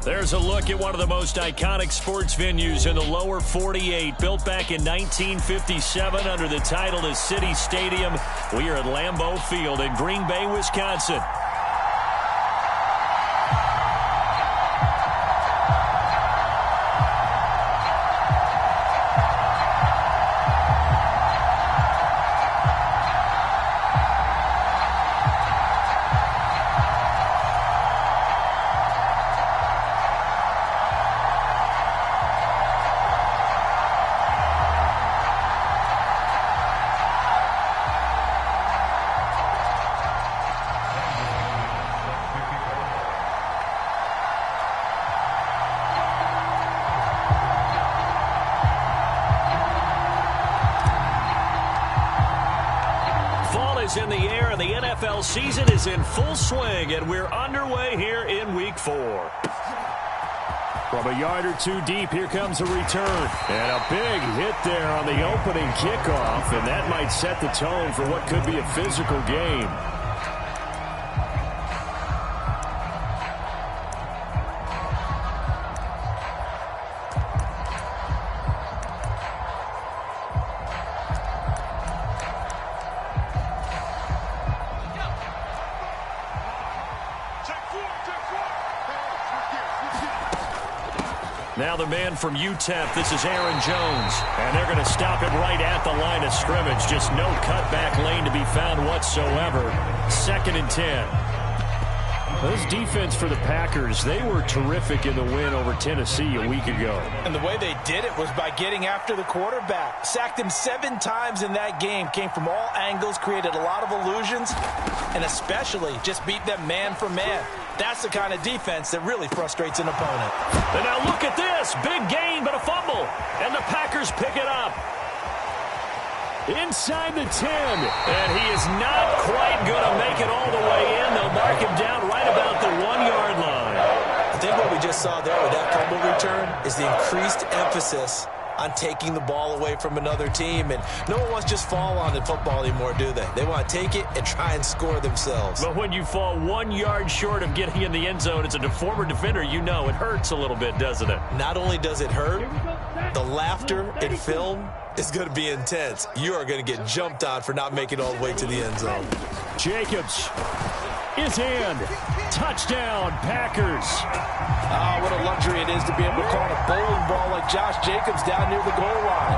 There's a look at one of the most iconic sports venues in the lower 48. Built back in 1957 under the title of City Stadium. We are at Lambeau Field in Green Bay, Wisconsin. In the air, and the NFL season is in full swing, and we're underway here in Week 4. From a yard or two deep, here comes a return. And a big hit there on the opening kickoff, and that might set the tone for what could be a physical game. Now the man from UTEP, this is Aaron Jones. And they're going to stop him right at the line of scrimmage. Just no cutback lane to be found whatsoever. 2nd and 10. This defense for the Packers, they were terrific in the win over Tennessee a week ago. And the way they did it was by getting after the quarterback. Sacked him 7 times in that game. Came from all angles, created a lot of illusions, and especially just beat them man for man. That's the kind of defense that really frustrates an opponent. And now look at this. Big gain, but a fumble. And the Packers pick it up. Inside the 10. And he is not quite going to make it all the way in. They'll mark him down right about the 1-yard line. I think what we just saw there with that fumble return is the increased emphasis on taking the ball away from another team. And no one wants to just fall on in football anymore, do they? They want to take it and try and score themselves. But when you fall 1 yard short of getting in the end zone, it's a former defender, you know it hurts a little bit, doesn't it? Not only does it hurt, the laughter in film is going to be intense. You are going to get jumped on for not making it all the way to the end zone. Jacobs is in. Touchdown, Packers. What a luxury it is to be able to call a bowling ball like Josh Jacobs down near the goal line.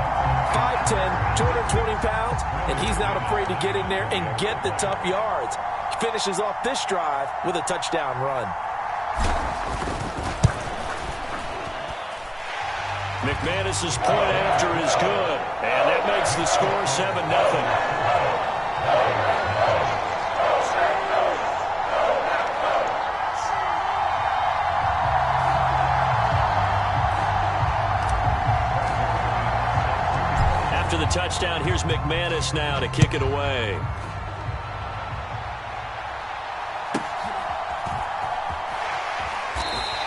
5'10", 220 pounds, and he's not afraid to get in there and get the tough yards. He finishes off this drive with a touchdown run. McManus's point after is good, and that makes the score 7-0. After the touchdown, here's McManus now to kick it away.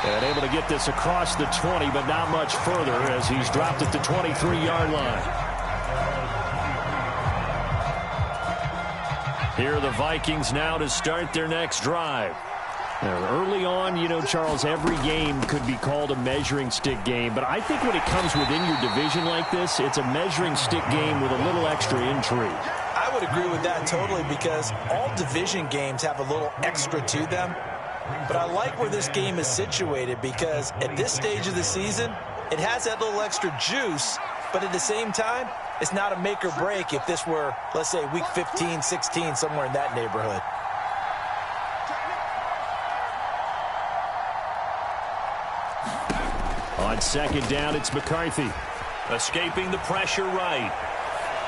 And able to get this across the 20, but not much further as he's dropped at the 23-yard line. Here are the Vikings now to start their next drive. Now, early on, you know, Charles, every game could be called a measuring stick game, but I think when it comes within your division like this, it's a measuring stick game with a little extra intrigue. I would agree with that totally because all division games have a little extra to them. But I like where this game is situated because at this stage of the season, it has that little extra juice, but at the same time, it's not a make or break if this were, let's say, week 15, 16, somewhere in that neighborhood. On 2nd down, it's McCarthy. Escaping the pressure right.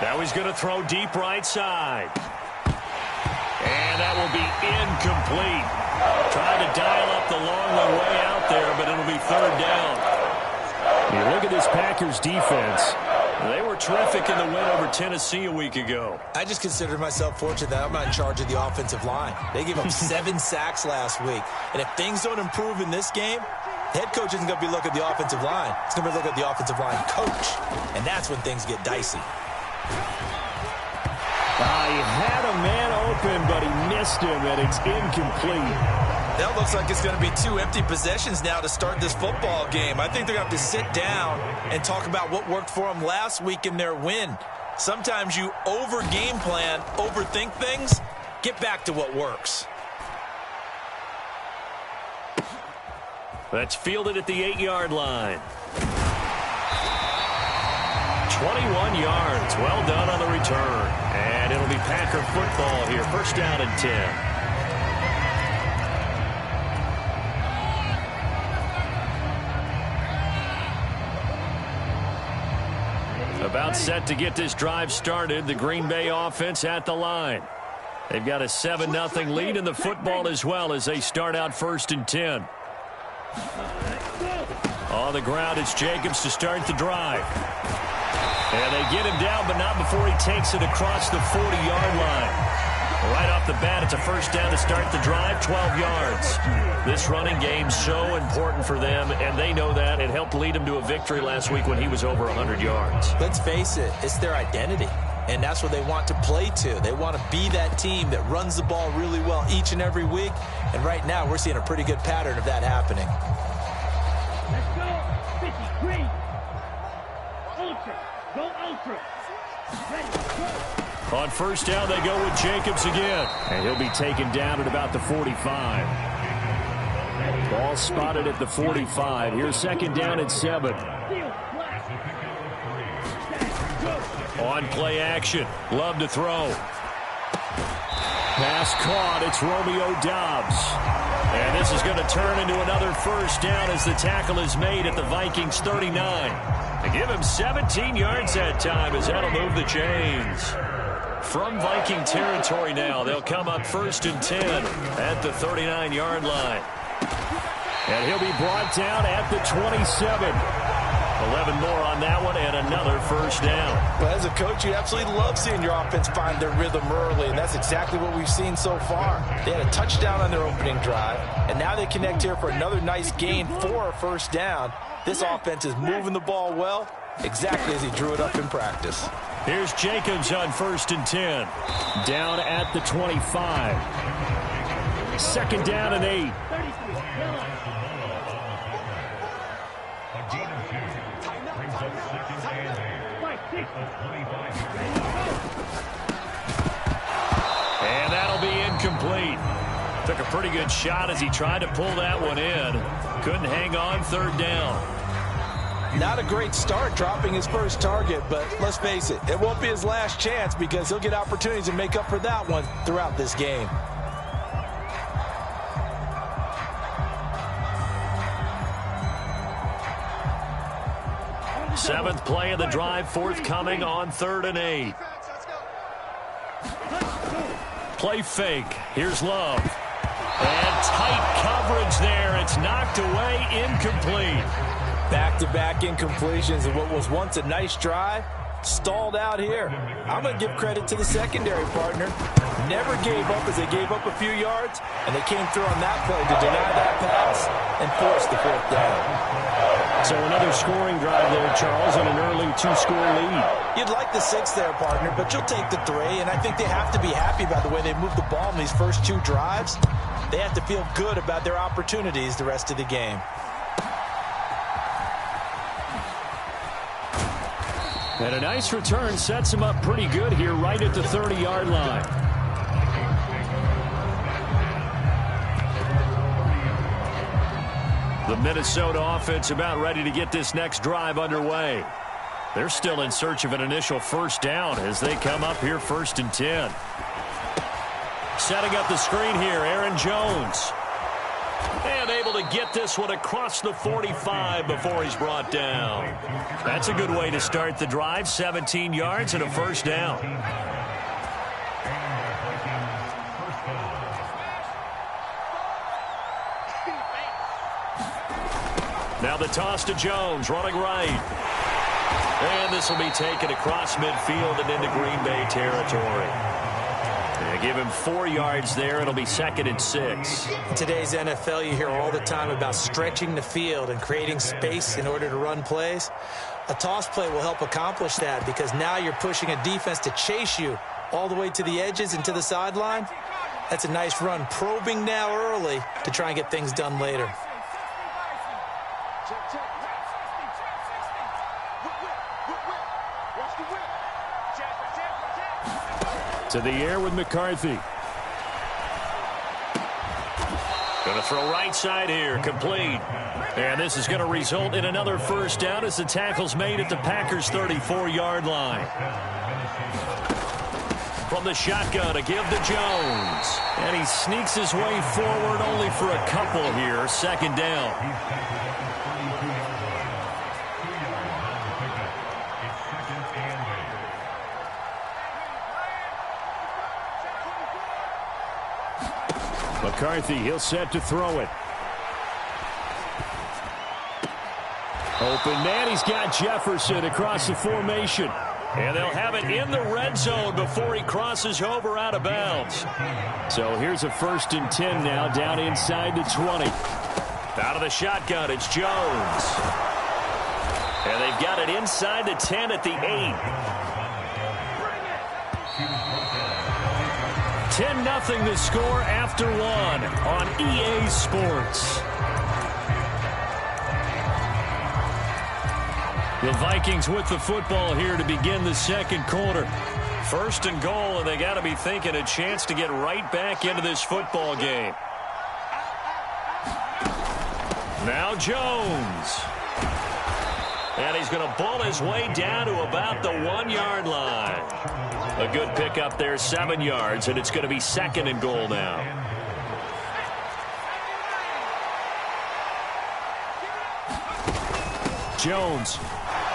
Now he's going to throw deep right side. And that will be incomplete. Trying to dial up the long way out there, but it'll be 3rd down. You look at this Packers defense. They were terrific in the win over Tennessee a week ago. I just consider myself fortunate that I'm not in charge of the offensive line. They gave up 7 sacks last week. And if things don't improve in this game, the head coach isn't going to be looking at the offensive line. He's going to be looking at the offensive line coach. And that's when things get dicey. He had a man open, but he missed him, and it's incomplete. That looks like it's going to be 2 empty possessions now to start this football game. I think they're going to have to sit down and talk about what worked for them last week in their win. Sometimes you over-game plan, overthink things, get back to what works. That's fielded at the 8-yard line. 21 yards. Well done on the return. And it'll be Packer football here. 1st down and 10. About set to get this drive started. The Green Bay offense at the line. They've got a 7-0 lead in the football as well as they start out 1st and 10. On the ground, it's Jacobs to start the drive. And they get him down, but not before he takes it across the 40-yard line. Right off the bat, it's a first down to start the drive, 12 yards. This running game's so important for them, and they know that. It helped lead them to a victory last week when he was over 100 yards. Let's face it, it's their identity, and that's what they want to play to. They want to be that team that runs the ball really well each and every week, and right now we're seeing a pretty good pattern of that happening. Let's go, 50, green. Ultra, go ultra. Ready, go. On first down, they go with Jacobs again. And he'll be taken down at about the 45. Ball spotted at the 45. Here's second down at 7. On play action. Love to throw. Pass caught. It's Romeo Doubs. And this is going to turn into another first down as the tackle is made at the Vikings 39. They give him 17 yards that time as that'll move the chains. From Viking territory now, they'll come up first and 10 at the 39-yard line. And he'll be brought down at the 27. 11 more on that one and another first down. Well, as a coach, you absolutely love seeing your offense find their rhythm early, and that's exactly what we've seen so far. They had a touchdown on their opening drive, and now they connect here for another nice gain for a first down. This offense is moving the ball well, exactly as he drew it up in practice. Here's Jacobs on first and 10. Down at the 25. Second down and 8. And that'll be incomplete. Took a pretty good shot as he tried to pull that one in. Couldn't hang on, third down. Not a great start dropping his first target, but let's face it, it won't be his last chance because he'll get opportunities to make up for that one throughout this game. Seventh play of the drive, forthcoming on 3rd and 8. Play fake. Here's Love. And tight coverage there. It's knocked away, incomplete. Back-to-back incompletions of what was once a nice drive, stalled out here. I'm going to give credit to the secondary partner. Never gave up as they gave up a few yards, and they came through on that play to deny that pass and force the 4th down. So another scoring drive there, Charles, and an early 2-score lead. You'd like the 6 there, partner, but you'll take the 3, and I think they have to be happy by the way they moved the ball in these first 2 drives. They have to feel good about their opportunities the rest of the game. And a nice return sets him up pretty good here right at the 30-yard line. The Minnesota offense about ready to get this next drive underway. They're still in search of an initial first down as they come up here 1st and 10. Setting up the screen here, Aaron Jones. And able to get this one across the 45 before he's brought down. That's a good way to start the drive. 17 yards and a first down. Now the toss to Jones, running right. And this will be taken across midfield and into Green Bay territory. They give him 4 yards there. It'll be 2nd and 6. In today's NFL, you hear all the time about stretching the field and creating space in order to run plays. A toss play will help accomplish that because now you're pushing a defense to chase you all the way to the edges and to the sideline. That's a nice run, probing now early to try and get things done later. To the air with McCarthy. Going to throw right side here, complete. And this is going to result in another first down as the tackle's made at the Packers' 34-yard line. From the shotgun, a give to Jones. And he sneaks his way forward only for a couple here. 2nd down. McCarthy, he'll set to throw it. Open man, he's got Jefferson across the formation. And they'll have it in the red zone before he crosses over out of bounds. So here's a 1st and 10 now, down inside the 20. Out of the shotgun, it's Jones. And they've got it inside the 10 at the 8. 10-0 the score after 1 on EA Sports. The Vikings with the football here to begin the second quarter. 1st and goal, and they got to be thinking a chance to get right back into this football game. Now Jones. And he's going to bull his way down to about the 1-yard line. A good pickup there, 7 yards, and it's going to be 2nd and goal now. Jones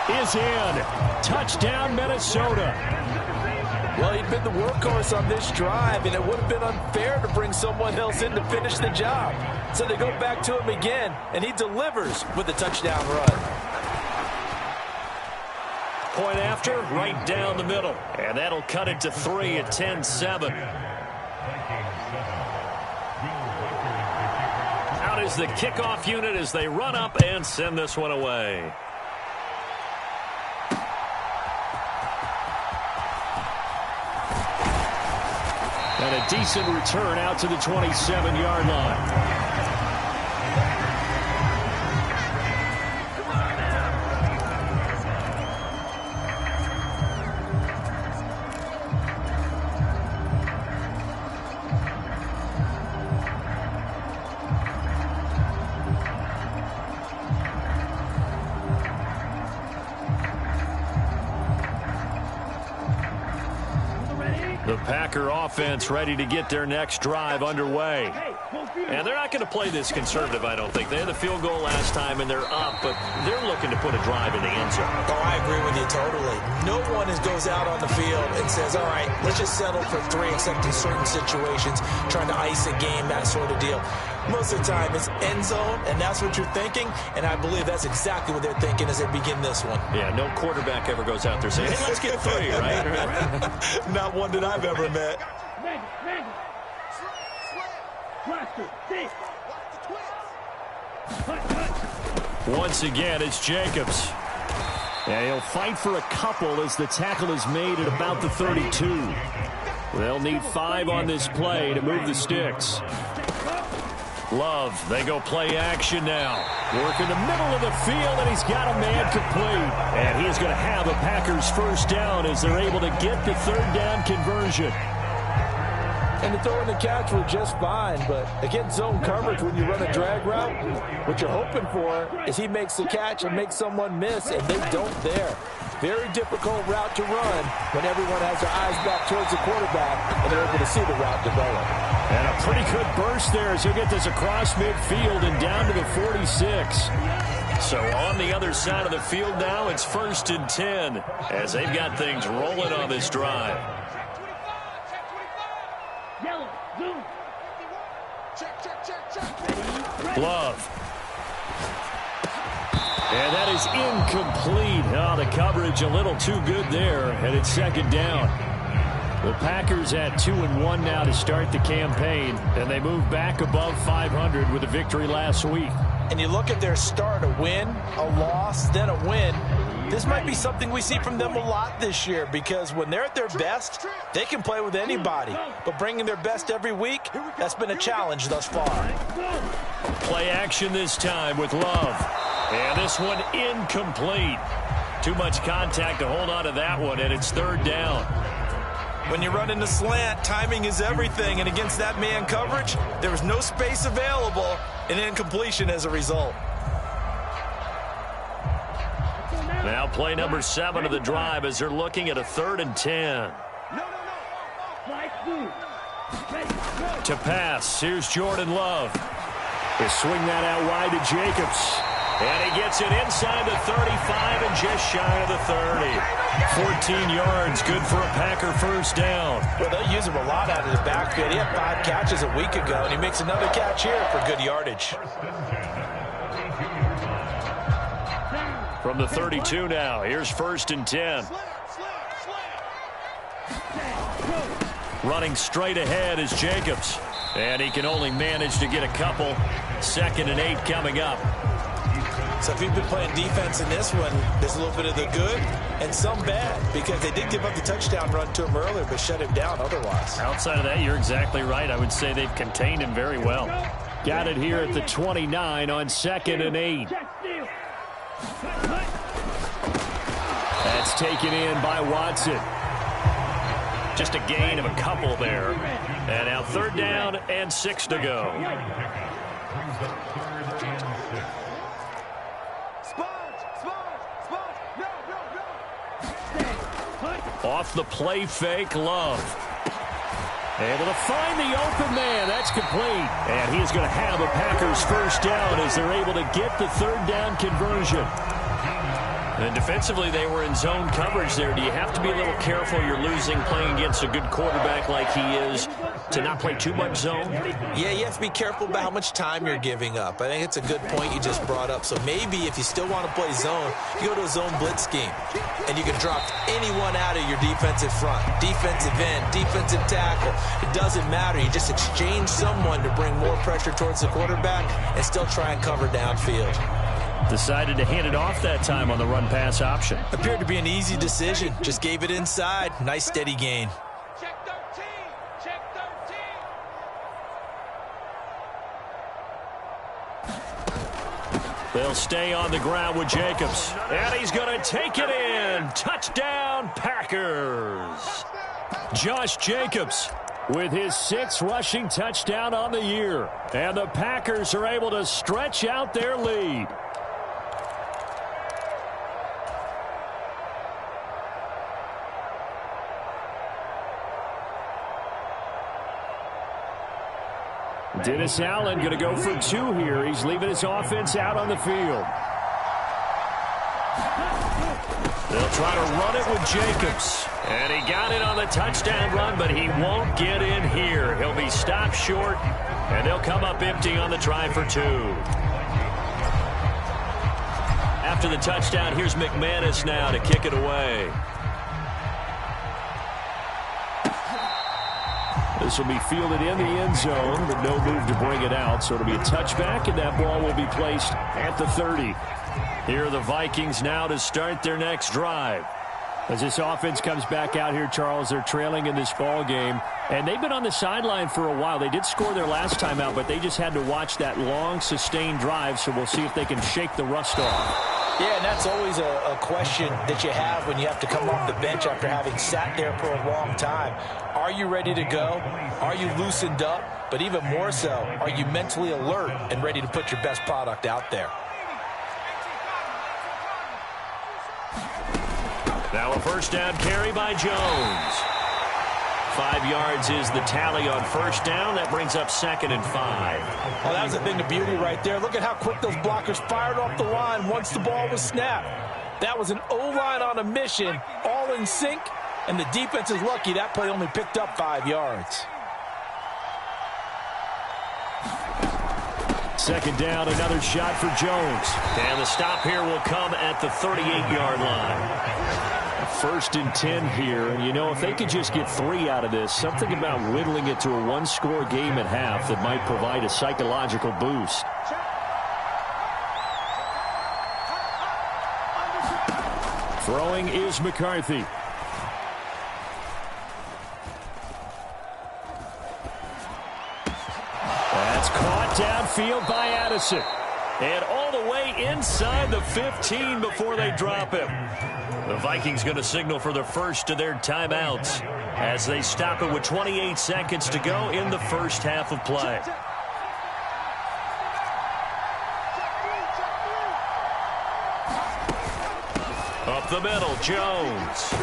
is in. Touchdown, Minnesota. Well, he'd been the workhorse on this drive, and it would have been unfair to bring someone else in to finish the job. So they go back to him again, and he delivers with a touchdown run. Point after, right down the middle. And that'll cut it to 3 at 10-7. Out is the kickoff unit as they run up and send this one away. And a decent return out to the 27-yard line. The Packer offense ready to get their next drive underway. And they're not going to play this conservative, I don't think. They had the field goal last time, and they're up, but they're looking to put a drive in the end zone. Oh, I agree with you totally. No one goes out on the field and says, all right, let's just settle for 3, except in certain situations, trying to ice a game, that sort of deal. Most of the time, it's end zone, and that's what you're thinking, and I believe that's exactly what they're thinking as they begin this one. Yeah, no quarterback ever goes out there saying, hey, let's get 3, right? Not one that I've ever met. Once again, it's Jacobs. And he'll fight for a couple as the tackle is made at about the 32. They'll need 5 on this play to move the sticks. Love, they go play action now. Work in the middle of the field, and he's got a man complete. And he's going to have a Packers first down as they're able to get the 3rd down conversion. And the throw and the catch were just fine, but against zone coverage, when you run a drag route, what you're hoping for is he makes the catch and makes someone miss, and they don't there. Very difficult route to run when everyone has their eyes back towards the quarterback and they're able to see the route develop. And a pretty good burst there as he'll get this across midfield and down to the 46. So on the other side of the field now, it's 1st and 10 as they've got things rolling on this drive. Love. And that is incomplete. Oh, the coverage a little too good there, and it's 2nd down. The Packers at 2-1 now to start the campaign, and they move back above 500 with a victory last week. And you look at their start, a win, a loss, then a win. This might be something we see from them a lot this year, because when they're at their best, they can play with anybody. But bringing their best every week, that's been a challenge thus far. Play action this time with Love. And this one incomplete. Too much contact to hold on to that one, and it's 3rd down. When you run in the slant, timing is everything, and against that man coverage, there was no space available, and incompletion as a result. Now play number 7 of the drive as they're looking at a 3rd and 10. To pass, here's Jordan Love. They swing that out wide to Jacobs. And he gets it inside the 35 and just shy of the 30. 14 yards, good for a Packer first down. Well, they'll use him a lot out of the backfield. He had 5 catches a week ago, and he makes another catch here for good yardage. From the 32 now, here's 1st and 10. Running straight ahead is Jacobs. And he can only manage to get a couple. 2nd and 8 coming up. So if you've been playing defense in this one, there's a little bit of the good and some bad, because they did give up the touchdown run to him earlier, but shut him down otherwise. Outside of that, you're exactly right. I would say they've contained him very well. Got it here at the 29 on 2nd and 8. That's taken in by Watson. Just a gain of a couple there. And now 3rd down and 6 to go. Off the play fake, Love. Able to find the open man. That's complete. And he is going to have a Packers 1st down as they're able to get the 3rd down conversion. And defensively, they were in zone coverage there. Do you have to be a little careful? You're losing playing against a good quarterback like he is to not play too much zone? Yeah, you have to be careful about how much time you're giving up. I think it's a good point you just brought up. So maybe if you still want to play zone, you go to a zone blitz scheme. And you can drop anyone out of your defensive front. Defensive end, defensive tackle. It doesn't matter. You just exchange someone to bring more pressure towards the quarterback and still try and cover downfield. Decided to hand it off that time on the run-pass option. Appeared to be an easy decision. Just gave it inside. Nice steady gain. Check 13. Check 13. They'll stay on the ground with Jacobs. And he's going to take it in. Touchdown, Packers. Josh Jacobs with his 6th rushing touchdown on the year. And the Packers are able to stretch out their lead. Dennis Allen going to go for 2 here. He's leaving his offense out on the field. They'll try to run it with Jacobs. And he got it on the touchdown run, but he won't get in here. He'll be stopped short, and they'll come up empty on the try for 2. After the touchdown, here's McManus now to kick it away. This will be fielded in the end zone, but no move to bring it out. So it'll be a touchback, and that ball will be placed at the 30. Here are the Vikings now to start their next drive. As this offense comes back out here, Charles, they're trailing in this ball game. And they've been on the sideline for a while. They did score their last time out, but they just had to watch that long, sustained drive. So we'll see if they can shake the rust off. Yeah, and that's always a question that you have when you have to come off the bench after having sat there for a long time. Are you ready to go? Are you loosened up? But even more so, are you mentally alert and ready to put your best product out there? Now a 1st down carry by Jones. 5 yards is the tally on 1st down. That brings up 2nd and 5. Well, that was a thing of beauty right there. Look at how quick those blockers fired off the line once the ball was snapped. That was an O-line on a mission, all in sync, and the defense is lucky that play only picked up 5 yards. 2nd down, another shot for Jones. And the stop here will come at the 38-yard line. 1st and 10 here, and you know, if they could just get 3 out of this, something about whittling it to a 1-score game at half that might provide a psychological boost. Throwing is McCarthy. That's caught downfield by Addison. And all the way inside the 15 before they drop him. The Vikings going to signal for the first of their timeouts as they stop it with 28 seconds to go in the first half of play. Up the middle, Jones.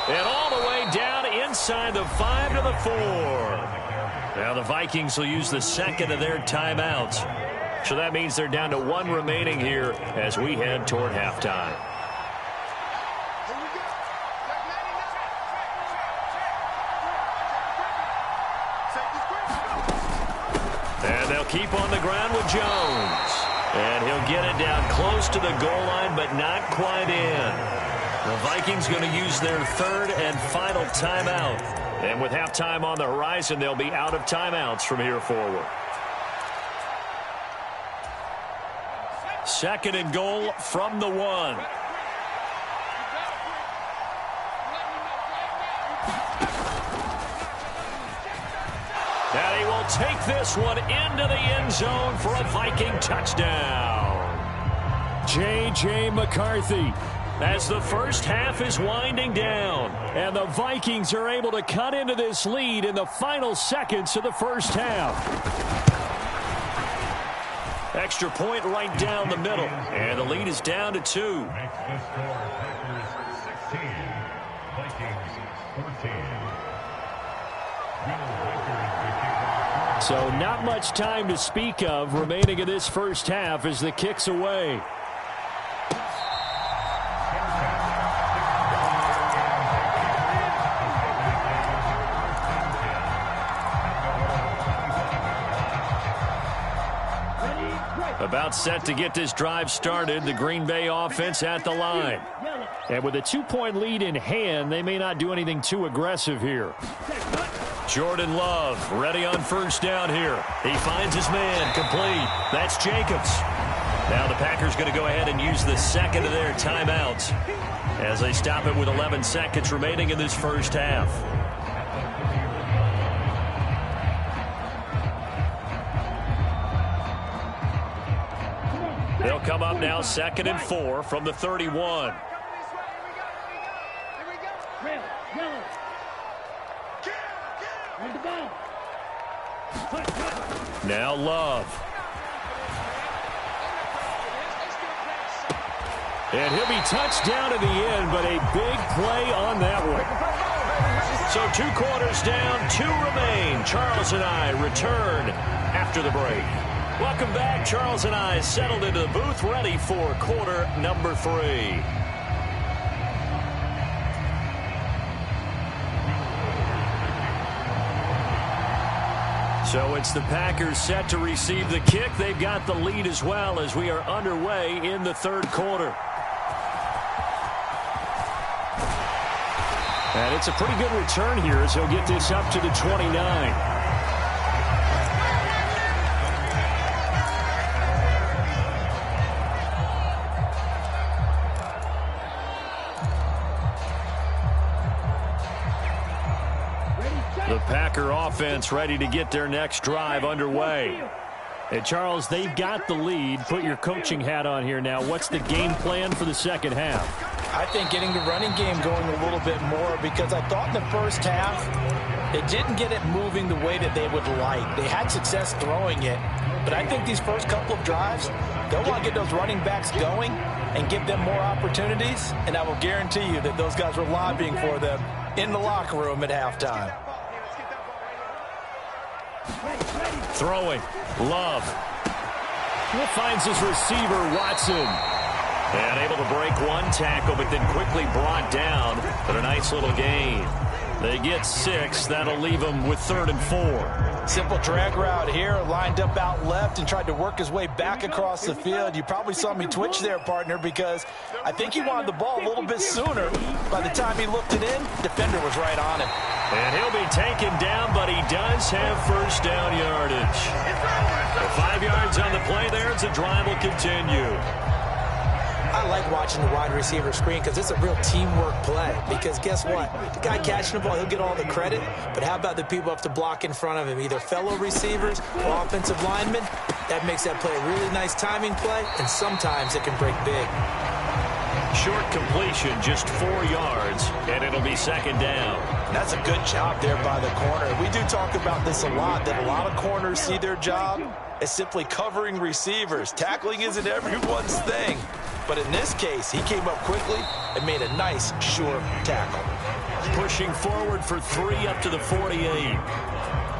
And all the way down inside the 5 to the 4. Now the Vikings will use the 2nd of their timeouts. So that means they're down to 1 remaining here as we head toward halftime. And they'll keep on the ground with Jones. And he'll get it down close to the goal line, but not quite in. The Vikings going to use their 3rd and final timeout And with halftime on the horizon, they'll be out of timeouts from here forward. 2nd and goal from the 1. And he will take this one into the end zone for a Viking touchdown. J.J. McCarthy, as the first half is winding down, and the Vikings are able to cut into this lead in the final seconds of the first half. Extra point right down the middle, and the lead is down to 2. Makes the score Packers 16, Vikings 14. So not much time to speak of remaining in this first half as the kick's away. About set to get this drive started, the Green Bay offense at the line. And with a 2-point lead in hand, they may not do anything too aggressive here. Jordan Love ready on first down here. He finds his man complete. That's Jacobs. Now the Packers going to go ahead and use the second of their timeouts as they stop it with 11 seconds remaining in this first half. They'll come up now 2nd and 4 from the 31. Now Love. And he'll be touched down at the end, but a big play on that one. So 2 quarters down, 2 remain. Charles and I return after the break. Welcome back. Charles and I settled into the booth, ready for quarter number 3. So it's the Packers set to receive the kick. They've got the lead as well as we are underway in the 3rd quarter. And it's a pretty good return here as he'll get this up to the 29. The Packer offense ready to get their next drive underway. And Charles, they've got the lead. Put your coaching hat on here now. What's the game plan for the second half? I think getting the running game going a little bit more, because I thought in the first half they didn't get it moving the way that they would like. They had success throwing it, but I think these first couple of drives, they'll want to get those running backs going and give them more opportunities, and I will guarantee you that those guys were lobbying for them in the locker room at halftime. Throwing. Love. Finds his receiver, Watson. And able to break one tackle, but then quickly brought down. But a nice little gain. They get 6. That'll leave them with 3rd and 4. Simple drag route here, lined up out left and tried to work his way back across the field. You probably saw me twitch there, partner, because I think he wanted the ball a little bit sooner. By the time he looked it in, defender was right on him. And he'll be taken down, but he does have first down yardage. So 5 yards on the play there as the drive will continue. I like watching the wide receiver screen because it's a real teamwork play. Because guess what? The guy catching the ball, he'll get all the credit. But how about the people up to block in front of him? Either fellow receivers or offensive linemen. That makes that play a really nice timing play, and sometimes it can break big. Short completion, just 4 yards, and it'll be 2nd down. That's a good job there by the corner. We do talk about this a lot, that a lot of corners see their job as simply covering receivers. Tackling isn't everyone's thing. But in this case, he came up quickly and made a nice, short tackle. Pushing forward for 3 up to the 48.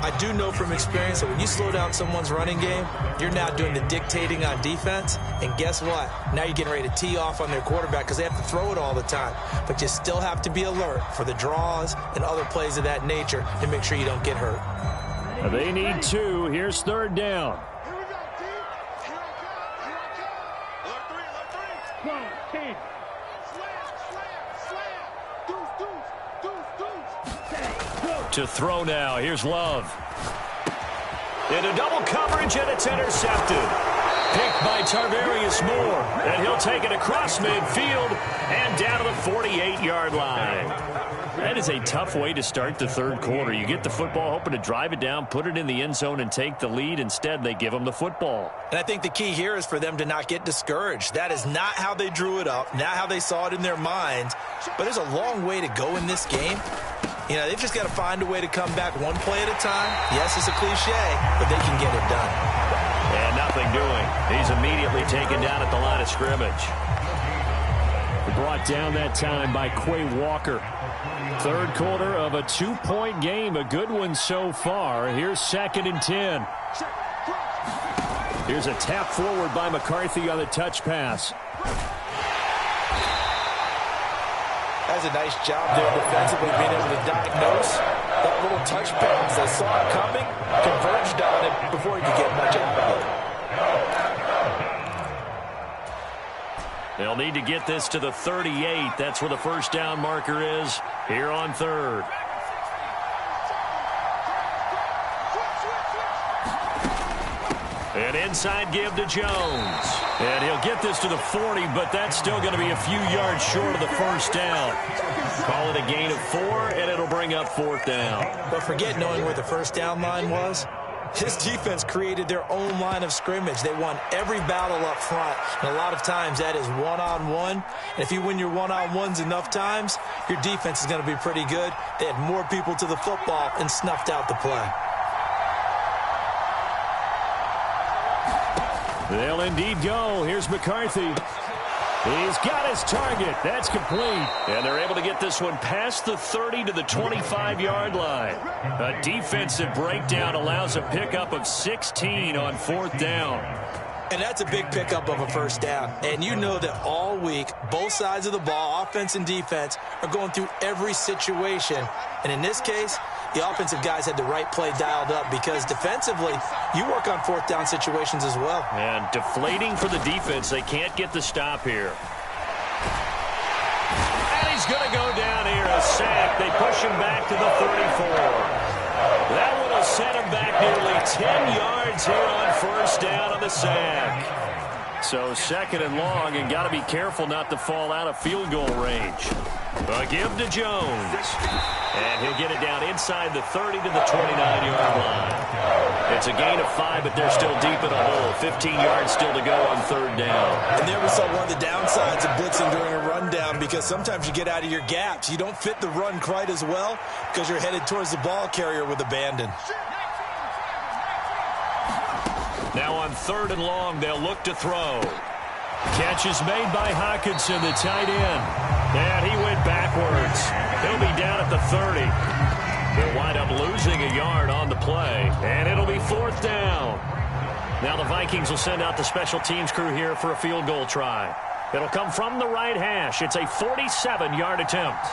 I do know from experience that when you slow down someone's running game, you're now doing the dictating on defense. And guess what? Now you're getting ready to tee off on their quarterback because they have to throw it all the time. But you still have to be alert for the draws and other plays of that nature to make sure you don't get hurt. They need 2. Here's 3rd down. To throw now. Here's Love. Into double coverage, and it's intercepted. Picked by Tarvarius Moore. And he'll take it across midfield and down to the 48-yard line. That is a tough way to start the third quarter. You get the football, hoping to drive it down, put it in the end zone, and take the lead. Instead, they give them the football. And I think the key here is for them to not get discouraged. That is not how they drew it up, not how they saw it in their minds. But there's a long way to go in this game. You know, they've just got to find a way to come back one play at a time. Yes, it's a cliche, but they can get it done. And nothing doing. He's immediately taken down at the line of scrimmage. Brought down that time by Quay Walker. Third quarter of a 2-point game. A good one so far. Here's 2nd and 10. Here's a tap forward by McCarthy on the touch pass. That's a nice job there defensively, being able to diagnose that little touch pass. They saw it coming, converged on it before he could get much out of it. They'll need to get this to the 38. That's where the first down marker is here on third. An inside give to Jones. And he'll get this to the 40, but that's still going to be a few yards short of the first down. Call it a gain of 4, and it'll bring up 4th down. But forget knowing where the first down line was. His defense created their own line of scrimmage. They won every battle up front. And a lot of times that is one-on-one. And if you win your one-on-ones enough times, your defense is going to be pretty good. They had more people to the football and snuffed out the play. They'll indeed go. Here's McCarthy. He's got his target. That's complete. And they're able to get this one past the 30 to the 25-yard line. A defensive breakdown allows a pickup of 16 on 4th down. And that's a big pickup of a first down. And you know that all week, both sides of the ball, offense and defense, are going through every situation. And in this case, the offensive guys had the right play dialed up because defensively, you work on 4th down situations as well. And deflating for the defense. They can't get the stop here. And he's going to go down here, a sack. They push him back to the 34. That one will set him back nearly 10 yards here on first down on the sack. So 2nd and long, and got to be careful not to fall out of field goal range. A give to Jones. And he'll get it down inside the 30 to the 29-yard line. It's a gain of 5, but they're still deep in a hole. 15 yards still to go on 3rd down. And there we saw one of the downsides of blitzing during a rundown, because sometimes you get out of your gaps. You don't fit the run quite as well because you're headed towards the ball carrier with abandon. Now on 3rd and long, they'll look to throw. Catch is made by Hawkinson, the tight end. And he went backwards. He'll be down at the 30. They'll wind up losing a yard on the play, and it'll be 4th down. Now the Vikings will send out the special teams crew here for a field goal try. It'll come from the right hash. It's a 47-yard attempt.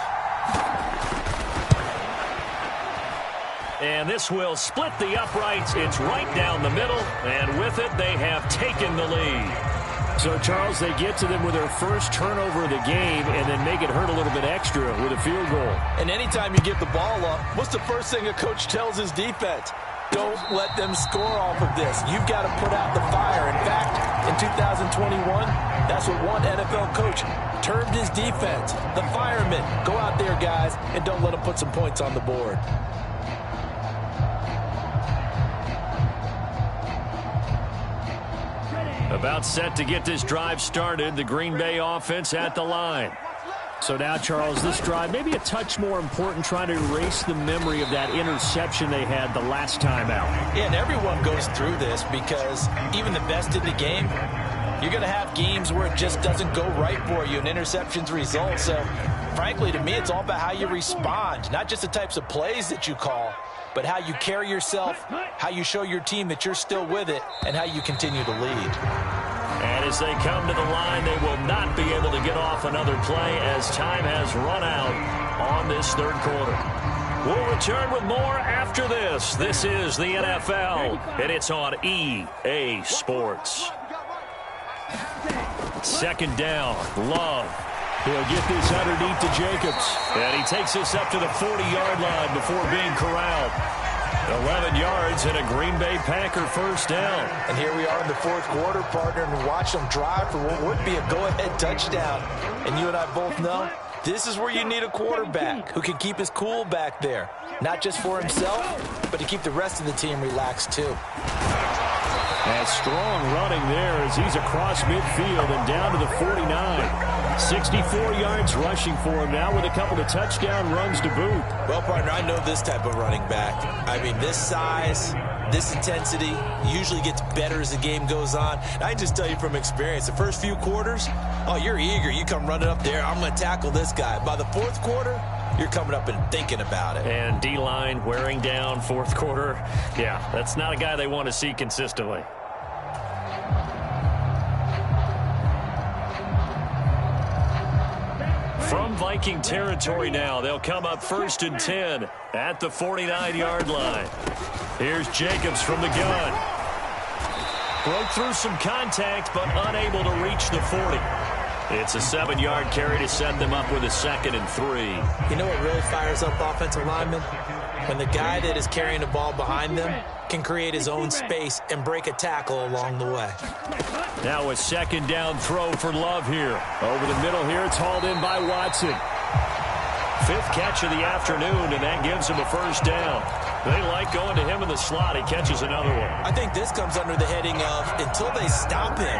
And this will split the uprights. It's right down the middle, and with it, they have taken the lead. So, Charles, they get to them with their first turnover of the game and then make it hurt a little bit extra with a field goal. And anytime you give the ball up, what's the first thing a coach tells his defense? Don't let them score off of this. You've got to put out the fire. In fact, in 2021, that's what one NFL coach termed his defense. The firemen. Go out there, guys, and don't let them put some points on the board. About set to get this drive started. The Green Bay offense at the line. So now, Charles, this drive maybe a touch more important, trying to erase the memory of that interception they had the last time out. Yeah, and everyone goes through this because even the best in the game, you're going to have games where it just doesn't go right for you and interceptions result. So, frankly, to me, it's all about how you respond, not just the types of plays that you call, but how you carry yourself, how you show your team that you're still with it, and how you continue to lead. And as they come to the line, they will not be able to get off another play as time has run out on this third quarter. We'll return with more after this. This is the NFL, and it's on EA Sports. 2nd down, Love. He'll get this underneath to Jacobs. And he takes this up to the 40-yard line before being corralled. 11 yards and a Green Bay Packer first down. And here we are in the fourth quarter, partner, and watch them drive for what would be a go-ahead touchdown. And you and I both know this is where you need a quarterback who can keep his cool back there. Not just for himself, but to keep the rest of the team relaxed too. And strong running there as he's across midfield and down to the 49. 64 yards rushing for him now with a couple of touchdown runs to boot. Well, partner, I know this type of running back. I mean, this size, this intensity usually gets better as the game goes on. And I can just tell you from experience, the first few quarters, oh, you're eager. You come running up there, I'm going to tackle this guy. By the fourth quarter, you're coming up and thinking about it. And D-line wearing down fourth quarter. Yeah, that's not a guy they want to see consistently. From Viking territory now, they'll come up 1st and 10 at the 49-yard line. Here's Jacobs from the gun. Broke through some contact, but unable to reach the 40. It's a 7-yard carry to set them up with a 2nd and 3. You know what really fires up offensive linemen? When the guy that is carrying the ball behind them can create his own space and break a tackle along the way. Now a 2nd down throw for Love here. Over the middle here, it's hauled in by Watson. 5th catch of the afternoon, and that gives him a first down. They like going to him in the slot. He catches another one. I think this comes under the heading of until they stop him,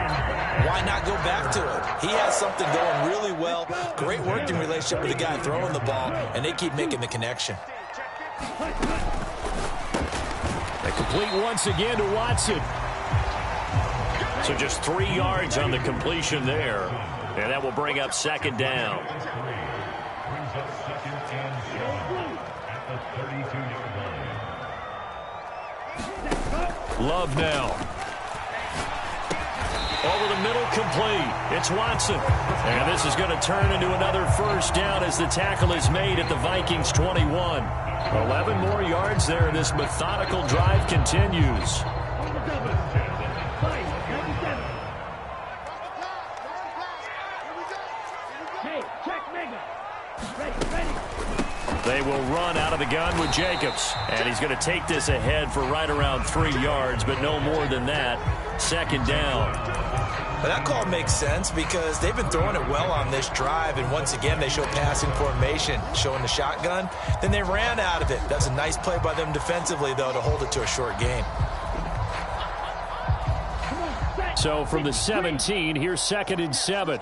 why not go back to it? He has something going really well. Great working relationship with the guy throwing the ball, and they keep making the connection. They complete once again to Watson. So just 3 yards on the completion there. And that will bring up 2nd down. Brings up 2nd and 7 at the 32-yard line. Love now. Over the middle, complete. It's Watson. And this is going to turn into another first down as the tackle is made at the Vikings 21. 11 more yards there, and this methodical drive continues. They will run out of the gun with Jacobs. And he's going to take this ahead for right around 3 yards, but no more than that. 2nd down. But that call makes sense because they've been throwing it well on this drive, and once again they show passing formation, showing the shotgun. Then they ran out of it. That's a nice play by them defensively, though, to hold it to a short game. So from the 17, here's 2nd and 7.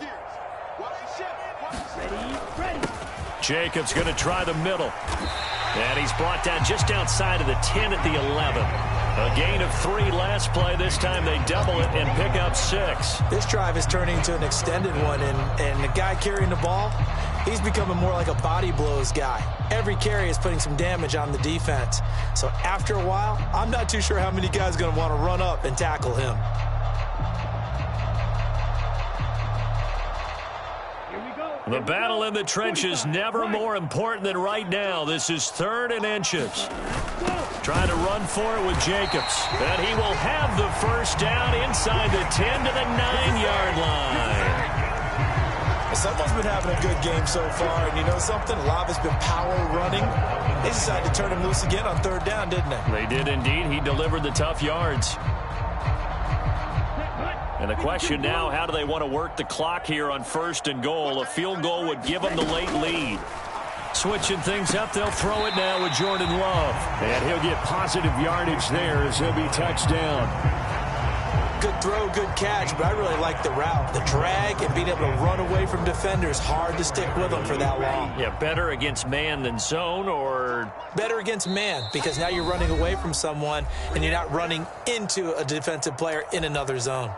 Jacobs going to try the middle. And he's brought down just outside of the 10 at the 11. A gain of 3 last play. This time they double it and pick up 6. This drive is turning into an extended one, and the guy carrying the ball, he's becoming more like a body blows guy. Every carry is putting some damage on the defense. So after a while, I'm not too sure how many guys are going to want to run up and tackle him. The battle in the trenches never more important than right now. This is 3rd and inches. Trying to run for it with Jacobs. And he will have the first down inside the 10 to the 9-yard line. Someone's been having a good game so far, and you know something? A lot of it's been power running. They decided to turn him loose again on 3rd down, didn't they? They did indeed. He delivered the tough yards. And the question now, how do they want to work the clock here on 1st and goal? A field goal would give them the late lead. Switching things up, they'll throw it now with Jordan Love. And he'll get positive yardage there as he'll be touched down. Good throw, good catch, but I really like the route. The drag and being able to run away from defenders, hard to stick with them for that long. Yeah, better against man than zone, or? Better against man, because now you're running away from someone and you're not running into a defensive player in another zone.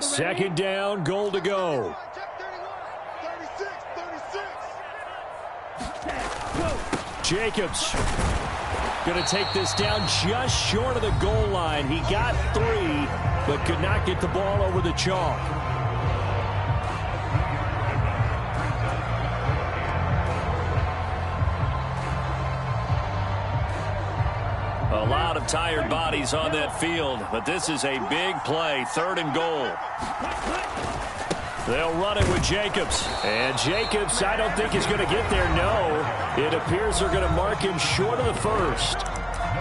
Second down, goal to go. Jacobs going to take this down just short of the goal line. He got 3, but could not get the ball over the chalk. A lot of tired bodies on that field, but this is a big play, 3rd and goal. They'll run it with Jacobs. And Jacobs, I don't think is going to get there, no. It appears they're going to mark him short of the first.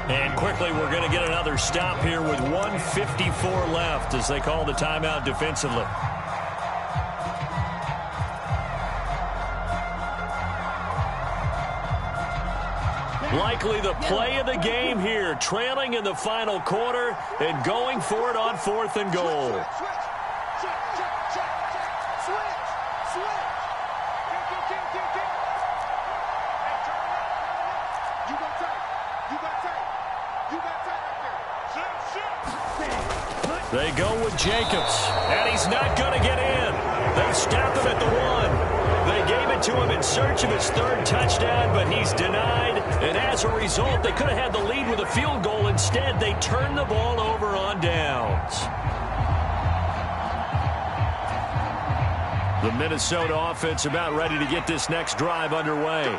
And quickly, we're going to get another stop here with 1:54 left as they call the timeout defensively. Likely the play of the game here, trailing in the final quarter and going for it on 4th and goal. They go with Jacobs, and he's not going to get in. They stop him at the 1. They gave it to him in search of his 3rd touchdown, but he's denied. And as a result, they could have had the lead with a field goal. Instead, they turned the ball over on downs. The Minnesota offense about ready to get this next drive underway.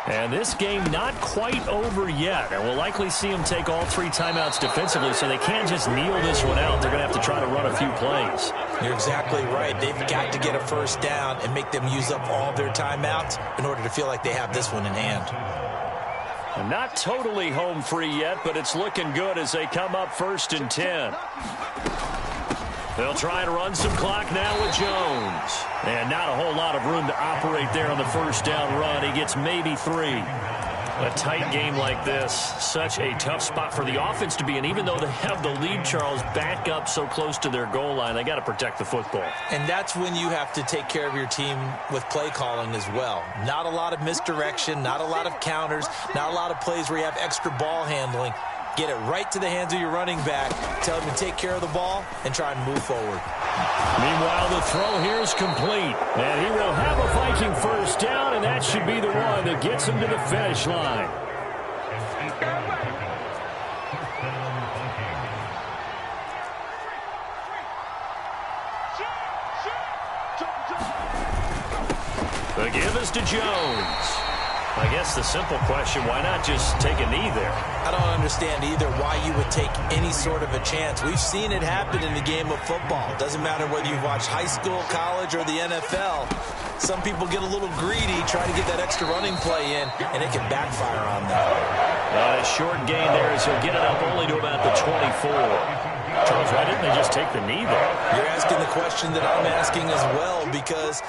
And this game not quite over yet. And we'll likely see them take all 3 timeouts defensively, so they can't just kneel this one out. They're going to have to try to run a few plays. You're exactly right. They've got to get a first down and make them use up all their timeouts in order to feel like they have this one in hand. And not totally home free yet, but it's looking good as they come up 1st and 10. They'll try and run some clock now with Jones. And not a whole lot of room to operate there on the first down run. He gets maybe 3. A tight game like this, such a tough spot for the offense to be in. Even though they have the lead, Charles, back up so close to their goal line, they got to protect the football. And that's when you have to take care of your team with play calling as well. Not a lot of misdirection, not a lot of counters, not a lot of plays where you have extra ball handling. Get it right to the hands of your running back. Tell him to take care of the ball and try and move forward. Meanwhile, the throw here is complete. And he will have a Viking first down, and that should be the one that gets him to the finish line. The give is to Jones. I guess the simple question, why not just take a knee there? I don't understand either why you would take any sort of a chance. We've seen it happen in the game of football. It doesn't matter whether you've watched high school, college, or the NFL. Some people get a little greedy, try to get that extra running play in, and it can backfire on them. A short gain there as he'll get it up only to about the 24. Charles, why didn't they just take the knee there? You're asking the question that I'm asking as well, because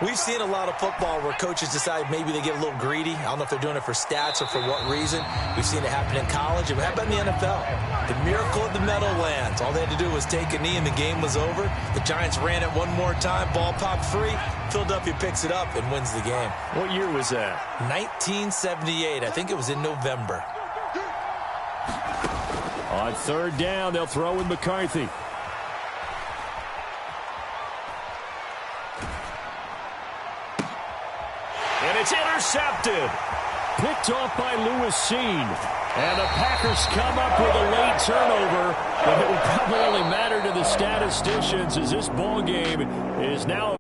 we've seen a lot of football where coaches decide maybe they get a little greedy. I don't know if they're doing it for stats or for what reason. We've seen it happen in college. And how about in the NFL? The miracle of the Meadowlands. All they had to do was take a knee and the game was over. The Giants ran it one more time. Ball popped free. Philadelphia picks it up and wins the game. What year was that? 1978. I think it was in November. On 3rd down, they'll throw with McCarthy. And it's intercepted. Picked off by Lewis Seen. And the Packers come up with a late turnover. But it will probably only matter to the statisticians as this ball game is now